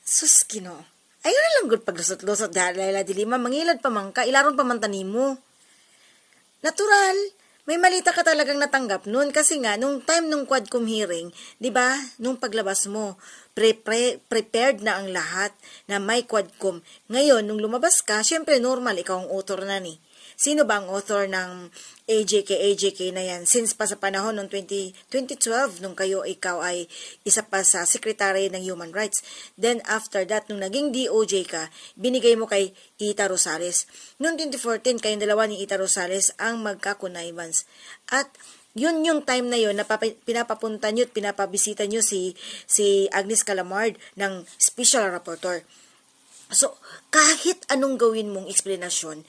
Sus, Kino. Ayaw na lang gud paglusot-lusot dahil dilima, mangilad pa man ka, ilaron pa man tanimo. Natural, may malita ka talagang natanggap nun kasi nga, nung time nung Quadcom hearing, di ba, nung paglabas mo, prepared na ang lahat na may Quadcom. Ngayon, nung lumabas ka, syempre normal, ikaw ang author na ni. Sino ba ang author ng AJK na yan? Since pa sa panahon ng 2012, nung ikaw ay isa pa sa Secretary ng Human Rights. Then after that, nung naging DOJ ka, binigay mo kay Ita Rosales. Noong 2014, kayong dalawa ni Ita Rosales ang magkakunaybans. At yun yung time na yun na pinapapunta nyo at pinapabisita nyo si Agnes Calamard ng Special Rapporteur. So, kahit anong gawin mong explanation,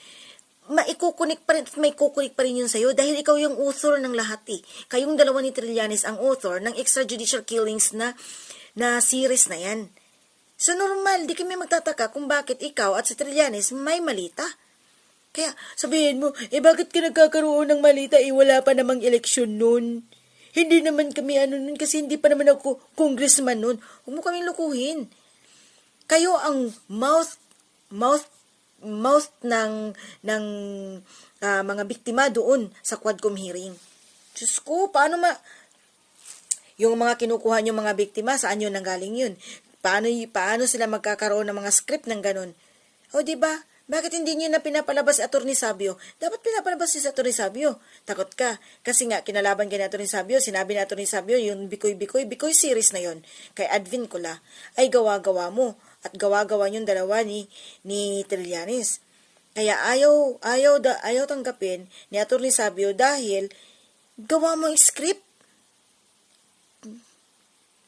may kukunik pa rin yun sa'yo dahil ikaw yung author ng lahat eh. Kayong dalawa ni Trillanes ang author ng extrajudicial killings na series na yan. So normal, di kami magtataka kung bakit ikaw at si Trillanes may malita. Kaya sabihin mo, bakit ka nagkakaroon ng malita? Wala pa namang eleksyon nun. Hindi naman kami nun kasi hindi pa naman ako congressman nun. Huwag mo kaming lukuhin. Kayo ang mouth ng mga biktima doon sa Quadcom hearing. Diyos ko, paano yung mga kinukuha nyo mga biktima, saan yun nanggaling yun? Paano sila magkakaroon ng mga script ng ganun? O diba? Bakit hindi nyo na pinapalabas si Atty. Sabio? Dapat pinapalabas si Atty. Sabio. Takot ka. Kasi nga, kinalaban ka ni Atty. Sabio, sinabi ni Atty. Sabio, yung Bikoy series na yun, kay Advin Cola, ay gawa-gawa mo. At gawa-gawa yung dalawa ni Trillanes. Kaya ayaw tanggapin ni Atty. Sabio dahil gawa mo yung script.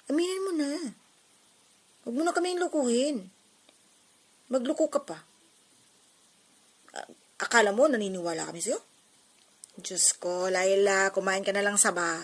Aminin mo na. Huwag mo na kaming lukuhin. Magluko ka pa. Akala mo naniniwala kami sa'yo? Diyos ko, Laila, kumain ka na lang saba.